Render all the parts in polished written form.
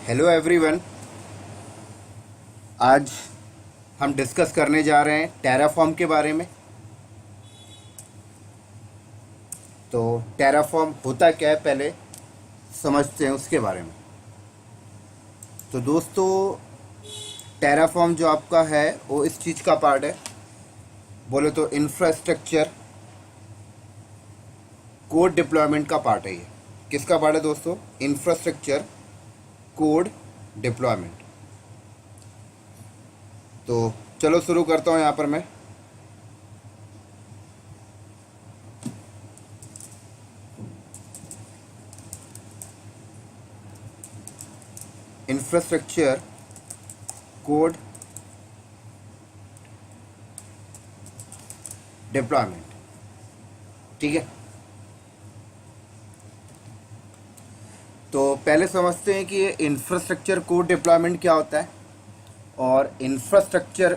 Hello everyone. आज हम discuss करने जा रहे हैं टेराफॉर्म के बारे में। तो टेराफॉर्म होता क्या है पहले समझते हैं उसके बारे में। तो दोस्तों, टेराफॉर्म जो आपका है वो इस चीज़ का पार्ट है, बोले तो इंफ्रास्ट्रक्चर कोड डिप्लॉयमेंट का पार्ट है। ये किसका पार्ट है दोस्तों? Infrastructure code deployment. तो चलो शुरू करता हूँ यहाँ पर मैं। इंफ्रास्ट्रक्चर कोड डिप्लॉयमेंट, ठीक है। तो पहले समझते हैं कि ये इंफ्रास्ट्रक्चर कोड डिप्लॉयमेंट क्या होता है और इंफ्रास्ट्रक्चर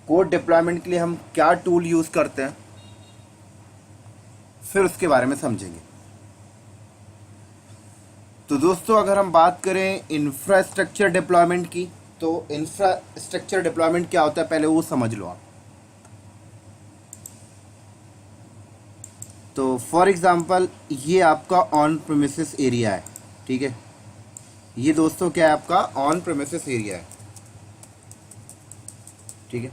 कोड डिप्लॉयमेंट के लिए हम क्या टूल यूज़ करते हैं, फिर उसके बारे में समझेंगे। तो दोस्तों, अगर हम बात करें इंफ्रास्ट्रक्चर डिप्लॉयमेंट की, तो इंफ्रास्ट्रक्चर डिप्लॉयमेंट क्या होता है पहले वो समझ लो आप। तो फॉर एग्ज़ाम्पल ये आपका ऑन प्रीमिसेस एरिया है, ठीक है। ये दोस्तों क्या है? आपका ऑन प्रीमिसेस एरिया है, ठीक है।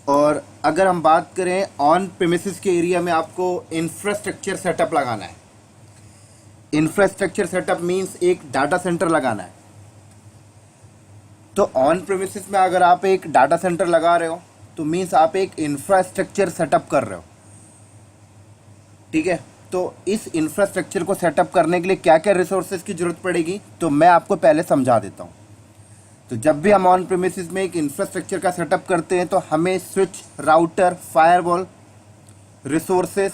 और अगर हम बात करें ऑन प्रीमिसेस के एरिया में आपको इंफ्रास्ट्रक्चर सेटअप लगाना है। इंफ्रास्ट्रक्चर सेटअप मींस एक डाटा सेंटर लगाना है। तो ऑन प्रीमिसेस में अगर आप एक डाटा सेंटर लगा रहे हो तो मींस आप एक इंफ्रास्ट्रक्चर सेटअप कर रहे हो, ठीक है। तो इस इंफ्रास्ट्रक्चर को सेटअप करने के लिए क्या क्या रिसोर्सेज की जरूरत पड़ेगी, तो मैं आपको पहले समझा देता हूँ। तो जब भी हम ऑन प्रीमिसेस में एक इंफ्रास्ट्रक्चर का सेटअप करते हैं तो हमें switch, router, firewall, resources,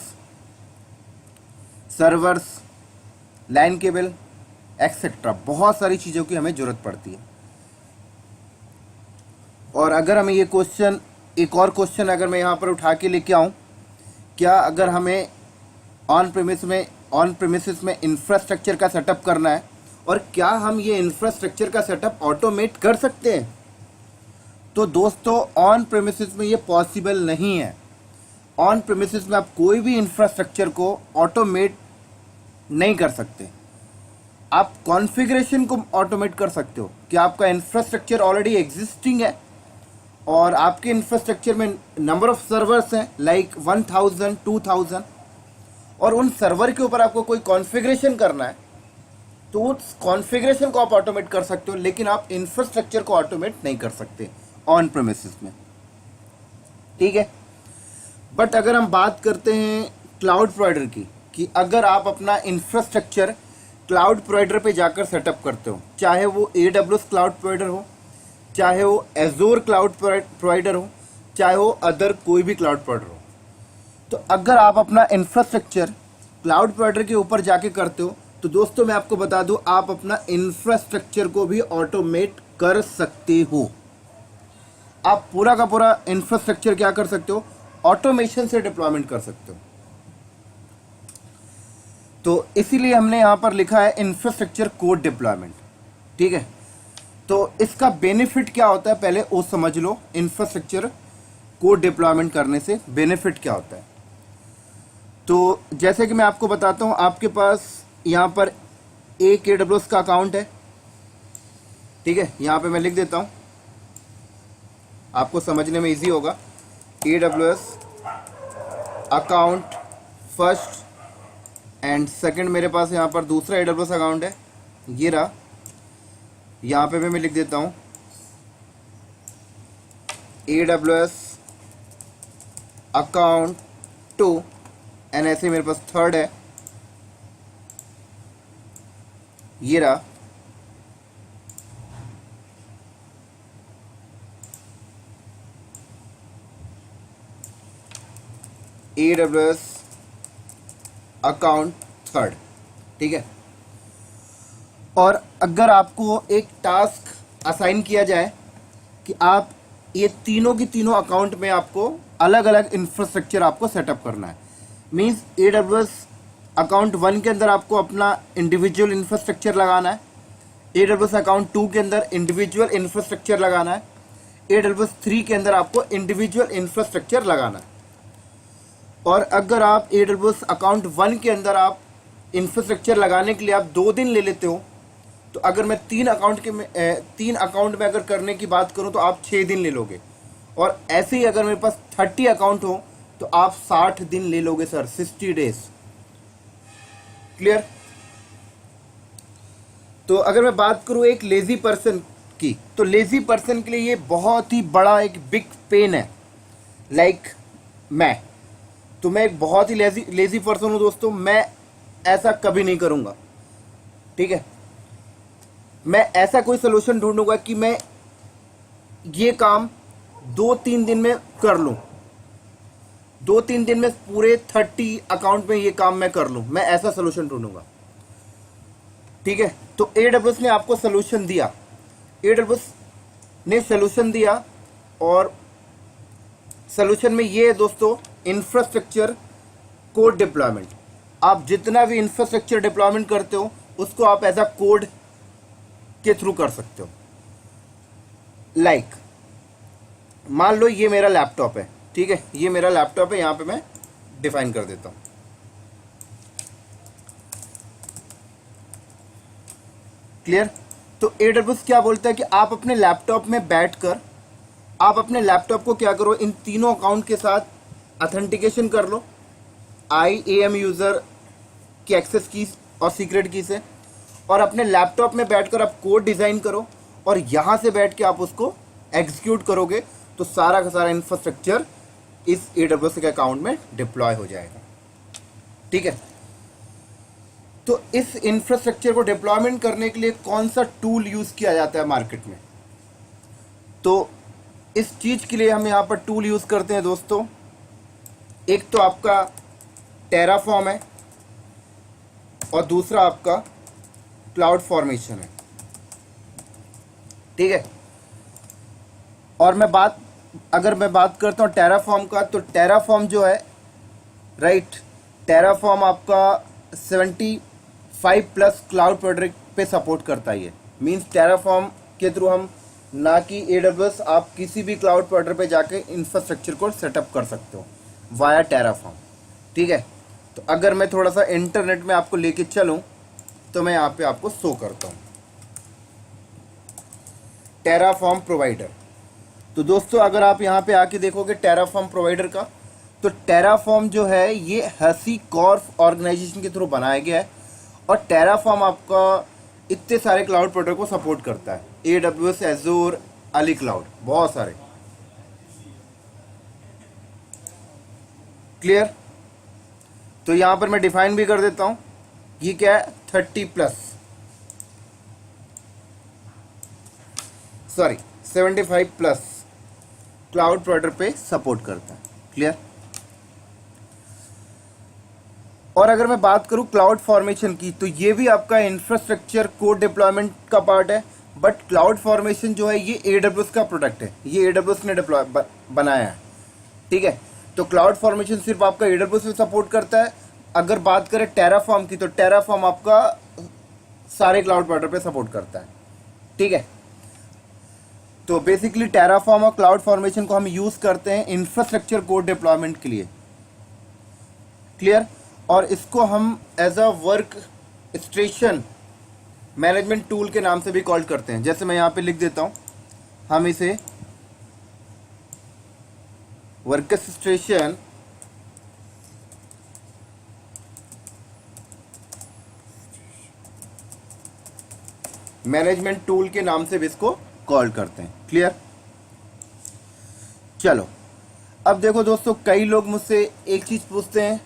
servers, line cable etcetera बहुत सारी चीज़ों की हमें ज़रूरत पड़ती है। और अगर हमें ये क्वेश्चन, एक और क्वेश्चन अगर मैं यहाँ पर उठा के लेके आऊँ, क्या अगर हमें ऑन प्रीमिसेस में इंफ्रास्ट्रक्चर का सेटअप करना है और क्या हम ये इंफ्रास्ट्रक्चर का सेटअप ऑटोमेट कर सकते हैं? तो दोस्तों, ऑन प्रीमिसेस में ये पॉसिबल नहीं है। ऑन प्रीमिसेस में आप कोई भी इंफ्रास्ट्रक्चर को ऑटोमेट नहीं कर सकते। आप कॉन्फ़िगरेशन को ऑटोमेट कर सकते हो कि आपका इंफ्रास्ट्रक्चर ऑलरेडी एग्जिस्टिंग है और आपके इंफ्रास्ट्रक्चर में नंबर ऑफ सर्वर्स हैं लाइक 1000, 2000, और उन सर्वर के ऊपर आपको कोई कॉन्फ़िगरेशन करना है तो उस कॉन्फ़िगरेशन को आप ऑटोमेट कर सकते हो, लेकिन आप इंफ्रास्ट्रक्चर को ऑटोमेट नहीं कर सकते ऑन प्रीमिसेस में, ठीक है। बट अगर हम बात करते हैं क्लाउड प्रोवाइडर की, कि अगर आप अपना इंफ्रास्ट्रक्चर क्लाउड प्रोवाइडर पे जाकर सेटअप करते हो, चाहे वो AWS क्लाउड प्रोवाइडर हो, चाहे वो एजोर क्लाउड प्रोवाइडर हो, चाहे वो अदर कोई भी क्लाउड प्रोवाइडर हो, तो अगर आप अपना इंफ्रास्ट्रक्चर क्लाउड प्रोवाइडर के ऊपर जाके करते हो तो दोस्तों मैं आपको बता दूं, आप अपना इंफ्रास्ट्रक्चर को भी ऑटोमेट कर सकते हो। आप पूरा का पूरा इंफ्रास्ट्रक्चर क्या कर सकते हो? ऑटोमेशन से डिप्लॉयमेंट कर सकते हो। तो इसीलिए हमने यहां पर लिखा है इंफ्रास्ट्रक्चर कोड डिप्लॉयमेंट, ठीक है। तो इसका बेनिफिट क्या होता है पहले वो समझ लो। इंफ्रास्ट्रक्चर कोड डिप्लॉयमेंट करने से बेनिफिट क्या होता है? तो जैसे कि मैं आपको बताता हूं, आपके पास यहां पर एक AWS का अकाउंट है, ठीक है। यहां पे मैं लिख देता हूं, आपको समझने में इजी होगा। AWS account first and second, मेरे पास यहां पर दूसरा AWS अकाउंट है, ये रहा। यहां पे भी मैं लिख देता हूं AWS अकाउंट 2 एंड ऐसे मेरे पास थर्ड है, ये रहा। AWS अकाउंट थर्ड, ठीक है। और अगर आपको एक टास्क असाइन किया जाए कि आप ये तीनों की तीनों अकाउंट में आपको अलग अलग इंफ्रास्ट्रक्चर आपको सेटअप करना है, मींस AWS अकाउंट 1 के अंदर आपको अपना इंडिविजुअल इंफ्रास्ट्रक्चर लगाना है, AWS अकाउंट 2 के अंदर इंडिविजुअल इंफ्रास्ट्रक्चर लगाना है, AWS 3 के अंदर आपको इंडिविजुअल इंफ्रास्ट्रक्चर लगाना है। और अगर आप AWS अकाउंट 1 के अंदर आप इंफ्रास्ट्रक्चर लगाने के लिए आप 2 दिन ले लेते हो, तो अगर मैं 3 अकाउंट में अगर करने की बात करूं तो आप 6 दिन ले लोगे। और ऐसे ही अगर मेरे पास 30 अकाउंट हो तो आप 60 दिन ले लोगे सर, 60 डेज। क्लियर? तो अगर मैं बात करूं एक लेजी पर्सन की, तो लेजी पर्सन के लिए ये बहुत ही बड़ा एक बिग पेन है। लाइक मैं एक बहुत ही लेजी पर्सन हूं दोस्तों, मैं ऐसा कभी नहीं करूंगा। ठीक है, मैं ऐसा कोई सोल्यूशन ढूंढूंगा कि मैं ये काम 2-3 दिन में कर लूं, 2-3 दिन में पूरे 30 अकाउंट में ये काम मैं कर लूं, मैं ऐसा सोल्यूशन ढूंढूंगा। ठीक है, तो AWS ने आपको सोल्यूशन दिया, AWS ने सोल्यूशन दिया, और सोल्यूशन में ये है दोस्तों, इंफ्रास्ट्रक्चर कोड डिप्लॉयमेंट। आप जितना भी इंफ्रास्ट्रक्चर डिप्लॉयमेंट करते हो उसको आप एज अ कोड के थ्रू कर सकते हो। लाइक मान लो ये मेरा लैपटॉप है, ठीक है, ये मेरा लैपटॉप है, यहां पे मैं डिफाइन कर देता हूं। क्लियर? तो AWS क्या बोलता है कि आप अपने लैपटॉप में बैठकर आप अपने लैपटॉप को क्या करो, इन तीनों अकाउंट के साथ ऑथेंटिकेशन कर लो, IAM यूजर की एक्सेस की और सीक्रेट की से, और अपने लैपटॉप में बैठकर आप कोड डिजाइन करो, और यहां से बैठ के आप उसको एग्जीक्यूट करोगे, तो सारा का सारा इंफ्रास्ट्रक्चर इस AWS के अकाउंट में डिप्लॉय हो जाएगा। ठीक है, तो इस इंफ्रास्ट्रक्चर को डिप्लॉयमेंट करने के लिए कौन सा टूल यूज किया जाता है मार्केट में? तो इस चीज के लिए हम यहां पर टूल यूज करते हैं दोस्तों। एक तो आपका टेराफॉर्म है और दूसरा आपका क्लाउड फॉर्मेशन है। ठीक है, और अगर मैं बात करता हूं टेराफॉर्म का, तो टेराफॉर्म जो है, राइट, टेराफॉर्म आपका 75+ क्लाउड प्रोडक्ट पे सपोर्ट करता है। ये मींस टेराफॉर्म के थ्रू हम, ना कि AWS, आप किसी भी क्लाउड प्रोवाइडर पे जाके इंफ्रास्ट्रक्चर को सेटअप कर सकते हो वाया टेराफॉर्म। ठीक है, तो अगर मैं थोड़ा सा इंटरनेट में आपको लेके चलूं तो मैं यहाँ पे आपको शो करता हूँ टेराफॉर्म प्रोवाइडर। तो दोस्तों अगर आप यहाँ पे आके देखोगे टेराफॉर्म प्रोवाइडर का, तो टेराफॉर्म जो है ये HashiCorp ऑर्गेनाइजेशन के थ्रू बनाया गया है, और टेराफॉर्म आपका इतने सारे क्लाउड प्रोवाइडर को सपोर्ट करता है, AWS, Azure, अली क्लाउड, बहुत सारे। क्लियर? तो यहां पर मैं डिफाइन भी कर देता हूं, ये क्या है, 75+ क्लाउड प्रोवाइडर पे सपोर्ट करता है। क्लियर? और अगर मैं बात करूं क्लाउड फॉर्मेशन की, तो ये भी आपका इंफ्रास्ट्रक्चर कोड डिप्लॉयमेंट का पार्ट है, बट क्लाउड फॉर्मेशन जो है ये AWS का प्रोडक्ट है, ये AWS ने बनाया है। ठीक है, तो क्लाउड फॉर्मेशन सिर्फ आपका AWS में सपोर्ट करता है। अगर बात करें टेराफॉर्म की, तो टेराफॉर्म आपका सारे क्लाउड प्रोवाइडर पे सपोर्ट करता है। ठीक है, तो बेसिकली टेराफॉर्म और क्लाउड फॉर्मेशन को हम यूज करते हैं इंफ्रास्ट्रक्चर कोड डिप्लॉयमेंट के लिए। क्लियर? और इसको हम as a work station management tool के नाम से भी कॉल करते हैं। जैसे मैं यहाँ पे लिख देता हूँ, हम इसे वर्क स्टेशन मैनेजमेंट टूल के नाम से भी इसको कॉल करते हैं। क्लियर? चलो, अब देखो दोस्तों, कई लोग मुझसे एक चीज पूछते हैं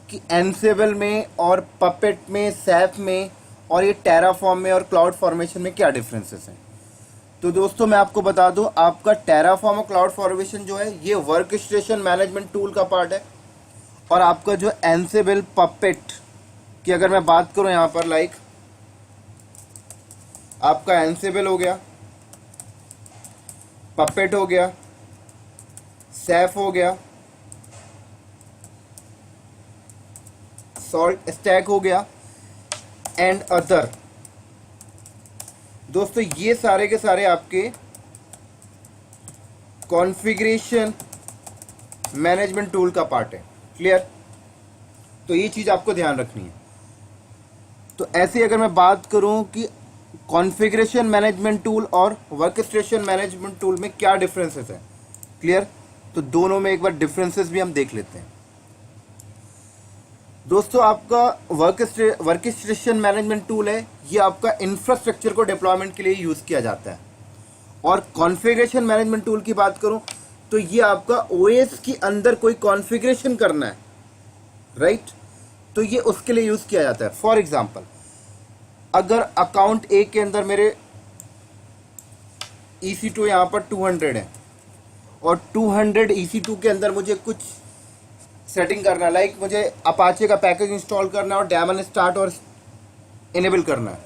कि एनसेबल में और पपेट में, सैप में, और ये टेराफॉर्म में और क्लाउड फॉर्मेशन में क्या डिफरेंसेस हैं। तो दोस्तों मैं आपको बता दूं, आपका टेराफॉर्म और क्लाउड फॉर्मेशन जो है ये वर्क स्टेशन मैनेजमेंट टूल का पार्ट है, और आपका जो एनसेबल, पपेट की अगर मैं बात करूं यहाँ पर, लाइक आपका एनसेबल हो गया, पपेट हो गया, सैफ हो गया, सॉल्ट स्टैक हो गया एंड अदर। दोस्तों ये सारे के सारे आपके कॉन्फ़िगरेशन मैनेजमेंट टूल का पार्ट है। क्लियर? तो ये चीज़ आपको ध्यान रखनी है। तो ऐसे अगर मैं बात करूं कि कॉन्फ़िगरेशन मैनेजमेंट टूल और वर्कस्टेशन मैनेजमेंट टूल में क्या डिफरेंसेस है, क्लियर? तो दोनों में एक बार डिफरेंसेस भी हम देख लेते हैं। दोस्तों आपका वर्कस्टेशन मैनेजमेंट टूल है, ये आपका इंफ्रास्ट्रक्चर को डिप्लॉयमेंट के लिए यूज़ किया जाता है। और कॉन्फ़िगरेशन मैनेजमेंट टूल की बात करूं तो ये आपका ओएस के अंदर कोई कॉन्फ़िगरेशन करना है, राइट? तो ये उसके लिए यूज़ किया जाता है। फॉर एग्जांपल, अगर अकाउंट ए के अंदर मेरे EC2 यहाँ पर 200 है और 200 EC2 के अंदर मुझे कुछ सेटिंग करना है, लाइक मुझे अपाचे का पैकेज इंस्टॉल करना है और डेमन स्टार्ट और इनेबल करना है,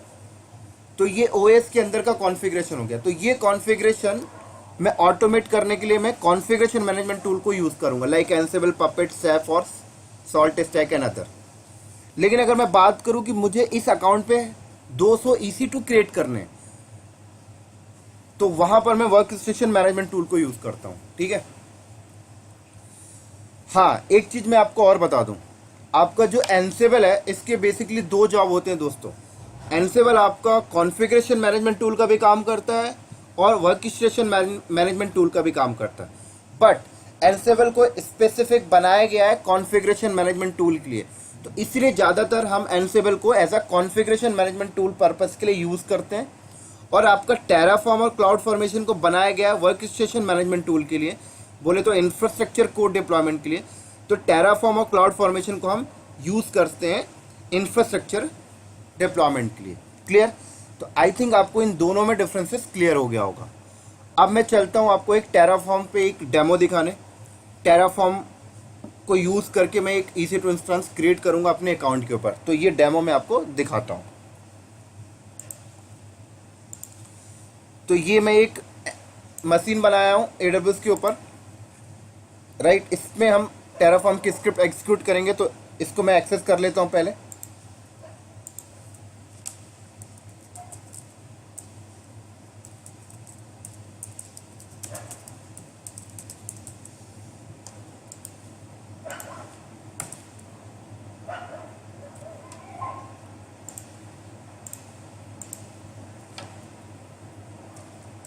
तो ये ओएस के अंदर का कॉन्फ़िगरेशन हो गया। तो ये कॉन्फ़िगरेशन मैं ऑटोमेट करने के लिए मैं कॉन्फ़िगरेशन मैनेजमेंट टूल को यूज़ करूँगा, लाइक एंसिबल, पपेट, सैफ और सॉल्ट स्टैक एंड अदर। लेकिन अगर मैं बात करूं कि मुझे इस अकाउंट पे 200 EC2 क्रिएट करने, तो वहां पर मैं वर्कस्टेशन मैनेजमेंट टूल को यूज करता हूं। ठीक है? हाँ, एक चीज मैं आपको और बता दूं, आपका जो एंसिबल है इसके बेसिकली दो जॉब होते हैं दोस्तों। एंसिबल आपका कॉन्फ़िगरेशन मैनेजमेंट टूल का भी काम करता है और वर्कस्टेशन मैनेजमेंट टूल का भी काम करता है, बट एंसिबल को स्पेसिफिक बनाया गया है कॉन्फ़िगरेशन मैनेजमेंट टूल के लिए। तो इसलिए ज़्यादातर हम एंसिबल को as a configuration management tool purpose के लिए यूज़ करते हैं। और आपका टेराफॉर्म और क्लाउड फॉर्मेशन को बनाया गया है वर्कस्टेशन मैनेजमेंट टूल के लिए, बोले तो इंफ्रास्ट्रक्चर कोड डिप्लॉयमेंट के लिए। तो टेराफॉर्म और क्लाउड फॉर्मेशन को हम यूज़ करते हैं इंफ्रास्ट्रक्चर डिप्लॉयमेंट के लिए। क्लियर? तो आई थिंक आपको इन दोनों में डिफरेंसेस क्लियर हो गया होगा। अब मैं चलता हूँ आपको एक टेराफॉर्म पे एक डेमो दिखाने। टेराफॉर्म को यूज़ करके मैं एक EC2 इंस्टेंस क्रिएट करूँगा अपने अकाउंट के ऊपर। तो ये डेमो मैं आपको दिखाता हूँ। तो ये मैं एक मशीन बनाया हूँ AWS के ऊपर, राइट? इसमें हम टेराफॉर्म की स्क्रिप्ट एग्जीक्यूट करेंगे, तो इसको मैं एक्सेस कर लेता हूँ पहले।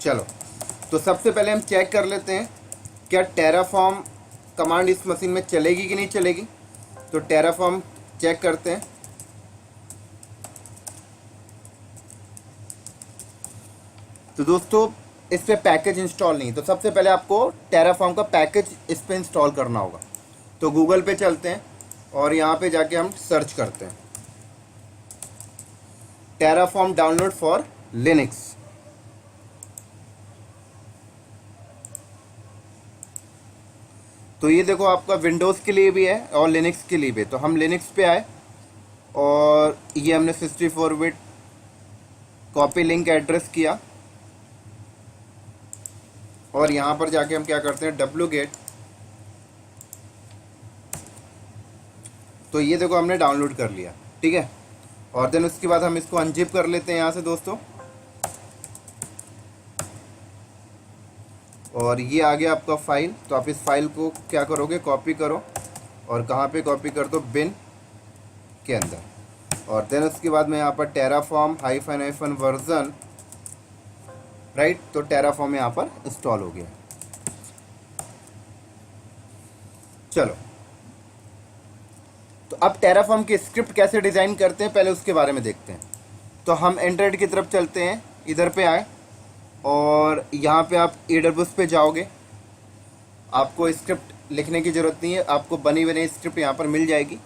चलो, तो सबसे पहले हम चेक कर लेते हैं क्या टेराफॉर्म कमांड इस मशीन में चलेगी कि नहीं चलेगी। तो टेराफॉर्म चेक करते हैं। तो दोस्तों इस पर पैकेज इंस्टॉल नहीं, तो सबसे पहले आपको टेराफॉर्म का पैकेज इस पर इंस्टॉल करना होगा। तो गूगल पे चलते हैं और यहाँ पे जाके हम सर्च करते हैं टेराफॉर्म डाउनलोड फॉर लिनक्स। तो ये देखो आपका विंडोज़ के लिए भी है और लिनक्स के लिए भी। तो हम लिनक्स पे आए और ये हमने 64 बिट कॉपी लिंक एड्रेस किया और यहाँ पर जाके हम क्या करते हैं wget। तो ये देखो हमने डाउनलोड कर लिया, ठीक है। और देन उसके बाद हम इसको अनजिप कर लेते हैं यहाँ से दोस्तों। और ये आ गया आपका फाइल। तो आप इस फाइल को क्या करोगे, कॉपी करो और कहाँ पे कॉपी कर दो, बिन के अंदर। और देन उसके बाद मैं यहाँ पर टेराफॉर्म -- वर्जन, राइट। तो टेराफॉर्म यहाँ पर इंस्टॉल हो गया। चलो, तो अब टेराफॉर्म की स्क्रिप्ट कैसे डिज़ाइन करते हैं पहले उसके बारे में देखते हैं। तो हम एंड्रॉइड की तरफ चलते हैं, इधर पे आए और यहाँ पे आप AWS पे जाओगे। आपको स्क्रिप्ट लिखने की ज़रूरत नहीं है, आपको बनी बनी स्क्रिप्ट यहाँ पर मिल जाएगी।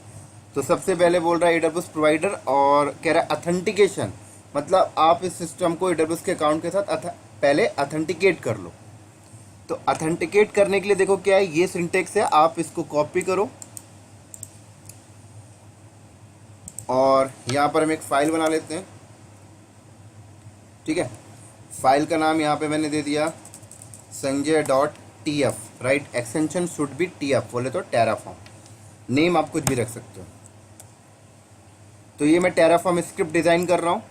तो सबसे पहले बोल रहा है AWS प्रोवाइडर और कह रहा है अथेंटिकेशन, मतलब आप इस सिस्टम को AWS के अकाउंट के साथ पहले अथेंटिकेट कर लो। तो अथेंटिकेट करने के लिए देखो क्या है, ये सिंटेक्स है, आप इसको कॉपी करो और यहाँ पर हम एक फ़ाइल बना लेते हैं, ठीक है। फाइल का नाम यहाँ पे मैंने दे दिया sanjay.tf, right. Extension should be TF, बोले तो टेराफॉर्म। नेम आप कुछ भी रख सकते हो। तो ये मैं टेराफॉर्म स्क्रिप्ट डिज़ाइन कर रहा हूँ।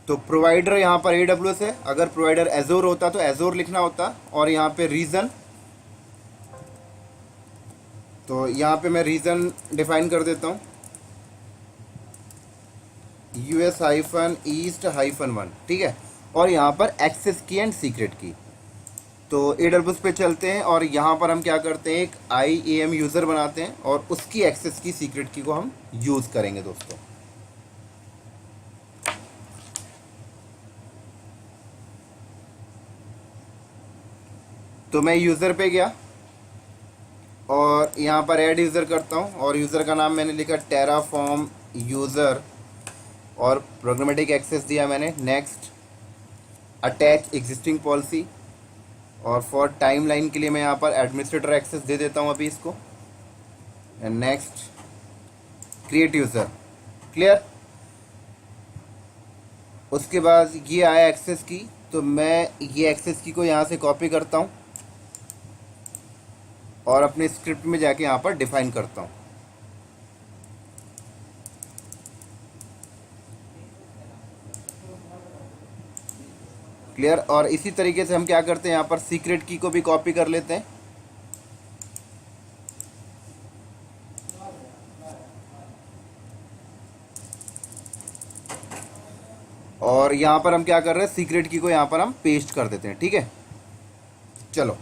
तो प्रोवाइडर यहाँ पर AWS है, अगर प्रोवाइडर एजोर होता तो एजोर लिखना होता, और यहाँ पे रीजन, तो यहाँ पे मैं रीजन डिफाइन कर देता हूँ US-East-1, ठीक है। और यहाँ पर एक्सेस की एंड सीक्रेट की। तो AWS पे चलते हैं और यहाँ पर हम क्या करते हैं, एक IAM यूज़र बनाते हैं और उसकी एक्सेस की सीक्रेट की को हम यूज़ करेंगे दोस्तों। तो मैं यूज़र पे गया और यहाँ पर ऐड यूज़र करता हूँ और यूज़र का नाम मैंने लिखा टेराफॉर्म यूज़र और प्रोग्रामेटिक एक्सेस दिया मैंने। नेक्स्ट, अटैच एग्जिस्टिंग पॉलिसी, और फॉर टाइमलाइन के लिए मैं यहाँ पर एडमिनिस्ट्रेटर एक्सेस दे देता हूँ अभी इसको। And next, create user, clear. उसके बाद ये आया एक्सेस की, तो मैं ये एक्सेस की को यहाँ से कॉपी करता हूँ और अपने स्क्रिप्ट में जाके यहाँ पर डिफाइन करता हूँ। क्लियर। और इसी तरीके से हम क्या करते हैं, यहाँ पर सीक्रेट की को भी कॉपी कर लेते हैं। और यहाँ पर हम क्या कर रहे हैं, सीक्रेट की को यहाँ पर हम पेस्ट कर देते हैं, ठीक है। चलो,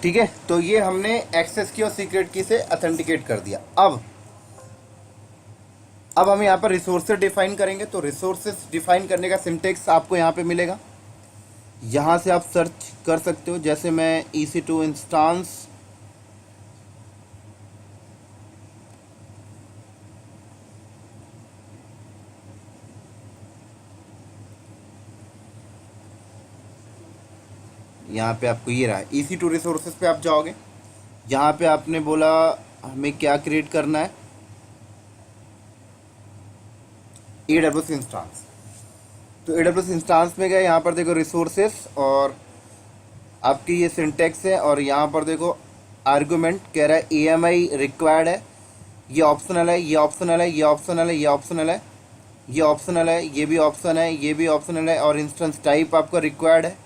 ठीक है। तो ये हमने एक्सेस की और सीक्रेट की से अथेंटिकेट कर दिया। अब हम यहाँ पर रिसोर्सेज डिफाइन करेंगे। तो रिसोर्सेज डिफाइन करने का सिंटेक्स आपको यहाँ पे मिलेगा, यहाँ से आप सर्च कर सकते हो। जैसे मैं EC2 इंस्टांस, यहाँ पे आपको ये रहा EC2 रिसोर्सेज पे आप जाओगे। यहाँ पे आपने बोला हमें क्या क्रिएट करना है, AWS इंस्टांस। तो AWS इंस्टांस में गए, यहाँ पर देखो रिसोर्सेस और आपकी ये सिंटेक्स है, और यहाँ पर देखो आर्गुमेंट कह रहा है AMI रिक्वायर्ड है, ये ऑप्शनल है, ये ऑप्शनल है, ये ऑप्शनल है, ये ऑप्शनल है, ये ऑप्शनल है, ये भी ऑप्शन है, ये भी ऑप्शनल है, और इंस्टेंस टाइप आपका रिक्वायर्ड है,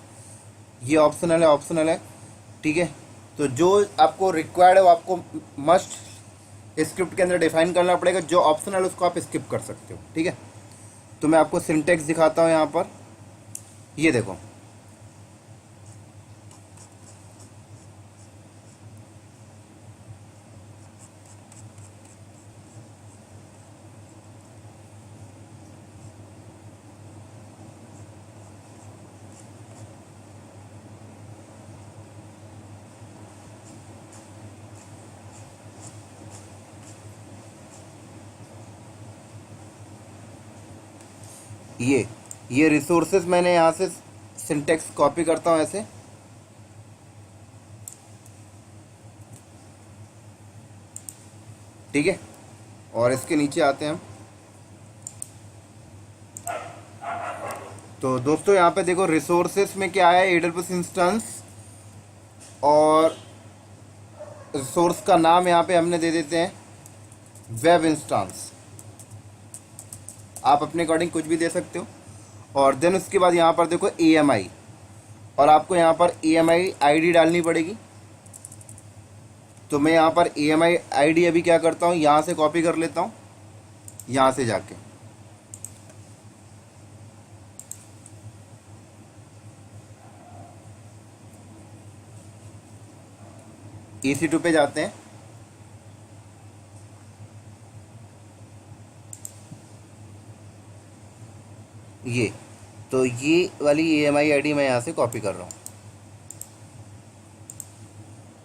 ये ऑप्शनल है, ऑप्शनल है, ठीक है। तो जो आपको रिक्वायर्ड है वो आपको मस्ट स्क्रिप्ट के अंदर डिफाइन करना पड़ेगा, जो ऑप्शनल उसको आप स्किप कर सकते हो, ठीक है। तो मैं आपको सिंटेक्स दिखाता हूँ यहाँ पर, ये देखो। ये रिसोर्सेज मैंने यहाँ से सिंटेक्स कॉपी करता हूँ ऐसे, ठीक है। और इसके नीचे आते हैं हम। तो दोस्तों यहाँ पे देखो रिसोर्सेज में क्या है, AWS इंस्टेंस, और रिसोर्स का नाम यहाँ पे हमने दे देते हैं वेब इंस्टेंस। आप अपने अकॉर्डिंग कुछ भी दे सकते हो। और देन उसके बाद यहाँ पर देखो AMI, और आपको यहाँ पर AMI ID डालनी पड़ेगी। तो मैं यहाँ पर AMI ID अभी क्या करता हूँ, यहाँ से कॉपी कर लेता हूँ, यहाँ से जाके EC2 पे जाते हैं। ये तो ये वाली AMI ID मैं यहाँ से कॉपी कर रहा हूँ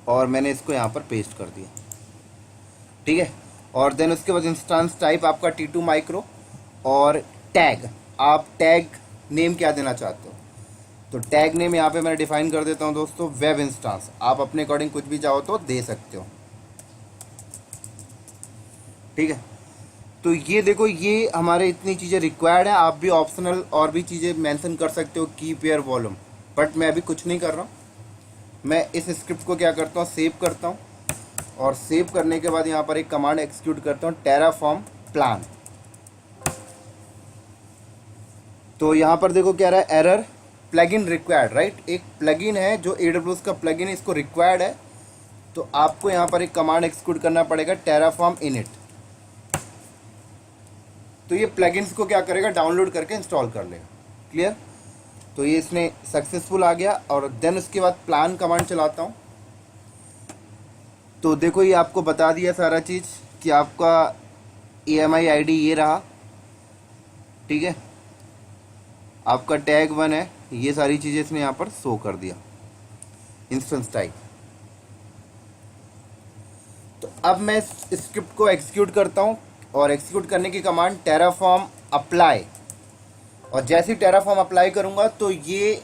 और मैंने इसको यहाँ पर पेस्ट कर दिया, ठीक है। और देन उसके बाद इंस्टेंस टाइप आपका T2 माइक्रो, और टैग, आप टैग नेम क्या देना चाहते हो। तो टैग नेम यहाँ पे मैंने डिफाइन कर देता हूँ दोस्तों वेब इंस्टेंस। आप अपने अकॉर्डिंग कुछ भी चाहो तो दे सकते हो, ठीक है। तो ये देखो, ये हमारे इतनी चीज़ें रिक्वायर्ड है। आप भी ऑप्शनल और भी चीज़ें मेंशन कर सकते हो, की पेयर वॉल्यूम, बट मैं अभी कुछ नहीं कर रहा हूँ। मैं इस स्क्रिप्ट को क्या करता हूँ, सेव करता हूँ, और सेव करने के बाद यहाँ पर एक कमांड एक्सिक्यूट करता हूँ, टेराफॉर्म प्लान। तो यहाँ पर देखो क्या रहा है, एरर प्लगइन रिक्वायर्ड, राइट। एक प्लगइन है जो AWS का प्लगइन है, इसको रिक्वायर्ड है। तो आपको यहाँ पर एक कमांड एक्सिक्यूट करना पड़ेगा, टेराफॉर्म इनिट। तो ये प्लगइन्स को क्या करेगा, डाउनलोड करके इंस्टॉल कर लेगा। क्लियर। तो ये इसने सक्सेसफुल आ गया। और देन उसके बाद प्लान कमांड चलाता हूँ। तो देखो ये आपको बता दिया सारा चीज़ कि आपका EMI ID ये रहा, ठीक है। आपका टैग 1 है, ये सारी चीज़ें इसने यहाँ पर शो कर दिया, इंस्टेंस टाइप। तो अब मैं इस स्क्रिप्ट को एग्जीक्यूट करता हूँ, और एग्जीक्यूट करने की कमांड टेराफॉर्म अप्लाई। और जैसे ही टेराफॉर्म अप्लाई करूँगा तो ये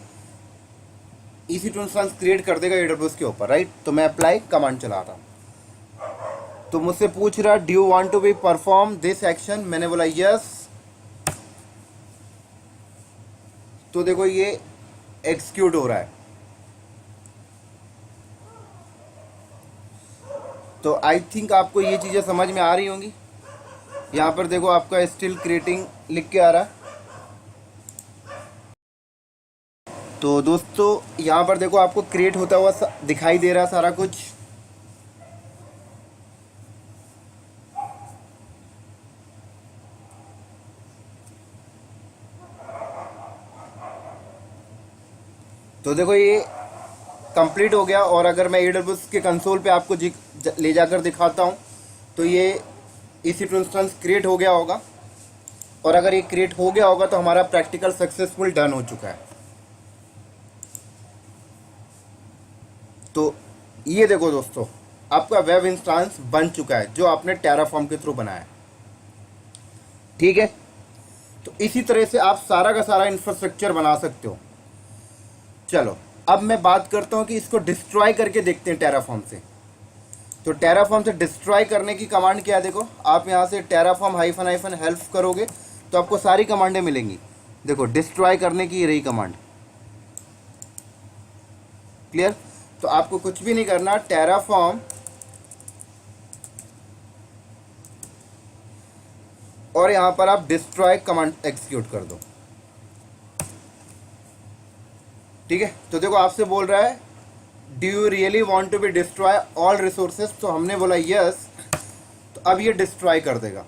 EC2 इंस्टेंस क्रिएट कर देगा AWS के ऊपर, राइट। तो मैं अप्लाई कमांड चला रहा हूँ। तो मुझसे पूछ रहा, do you want to be perform this action. मैंने बोला यस। तो देखो ये एग्जीक्यूट हो रहा है। तो आई थिंक आपको ये चीज़ें समझ में आ रही होंगी। यहाँ पर देखो आपका स्टिल क्रिएटिंग लिख के आ रहा है। तो दोस्तों यहाँ पर देखो आपको क्रिएट होता हुआ दिखाई दे रहा है सारा कुछ। तो देखो ये कंप्लीट हो गया। और अगर मैं AWS के कंसोल पे आपको ले जाकर दिखाता हूँ तो ये EC2 इंस्टेंस क्रिएट हो गया होगा। और अगर ये क्रिएट हो गया होगा तो हमारा प्रैक्टिकल सक्सेसफुल डन हो चुका है। तो ये देखो दोस्तों, आपका वेब इंस्टेंस बन चुका है जो आपने टेराफॉर्म के थ्रू बनाया है, ठीक है। तो इसी तरह से आप सारा का सारा इंफ्रास्ट्रक्चर बना सकते हो। चलो अब मैं बात करता हूँ कि इसको डिस्ट्रॉय करके देखते हैं टेराफॉर्म से। तो टेराफॉर्म से डिस्ट्रॉय करने की कमांड क्या है, देखो आप यहाँ से टेराफॉर्म --- हेल्प करोगे तो आपको सारी कमांडें मिलेंगी। देखो डिस्ट्रॉय करने की रही कमांड। क्लियर। तो आपको कुछ भी नहीं करना, टेराफॉर्म और यहाँ पर आप डिस्ट्रॉय कमांड एक्सिक्यूट कर दो, ठीक है। तो देखो आपसे बोल रहा है do you really want to be destroy all resources. तो हमने बोला यस। तो अब ये डिस्ट्रॉय कर देगा।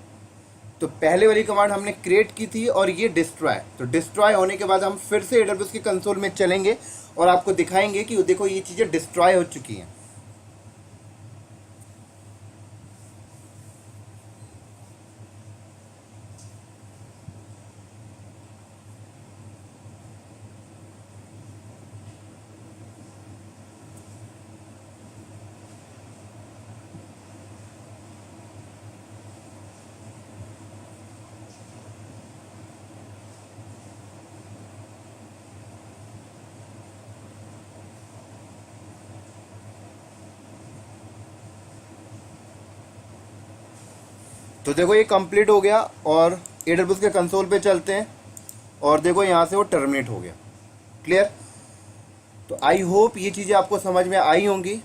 तो पहले वाली कमांड हमने क्रिएट की थी और ये डिस्ट्रॉय। तो डिस्ट्रॉय होने के बाद हम फिर से AWS के कंसोल में चलेंगे और आपको दिखाएंगे कि देखो ये चीज़ें डिस्ट्रॉय हो चुकी हैं। तो देखो ये कंप्लीट हो गया और AWS के कंसोल पे चलते हैं और देखो यहाँ से वो टर्मिनेट हो गया। क्लियर। तो आई होप ये चीज़ें आपको समझ में आई होंगी।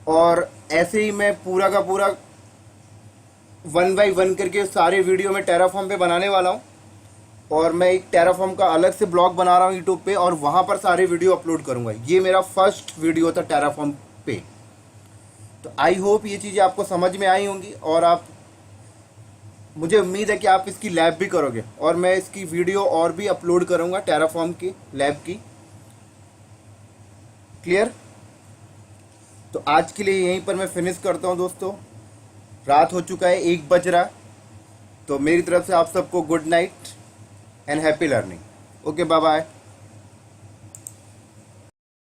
और ऐसे ही मैं पूरा का पूरा 1 बाय 1 करके सारे वीडियो में टेराफॉर्म पे बनाने वाला हूँ। और मैं एक टेराफॉर्म का अलग से ब्लॉग बना रहा हूँ यूट्यूब पे और वहाँ पर सारे वीडियो अपलोड करूँगा। ये मेरा फर्स्ट वीडियो था टेराफॉर्म पे। तो आई होप ये चीज़ें आपको समझ में आई होंगी और आप, मुझे उम्मीद है कि आप इसकी लैब भी करोगे और मैं इसकी वीडियो और भी अपलोड करूँगा टेराफॉर्म की लैब की। क्लियर। तो आज के लिए यहीं पर मैं फिनिश करता हूँ दोस्तों। रात हो चुका है, 1 बज रहा। तो मेरी तरफ से आप सबको good night and happy learning. Okay, bye bye.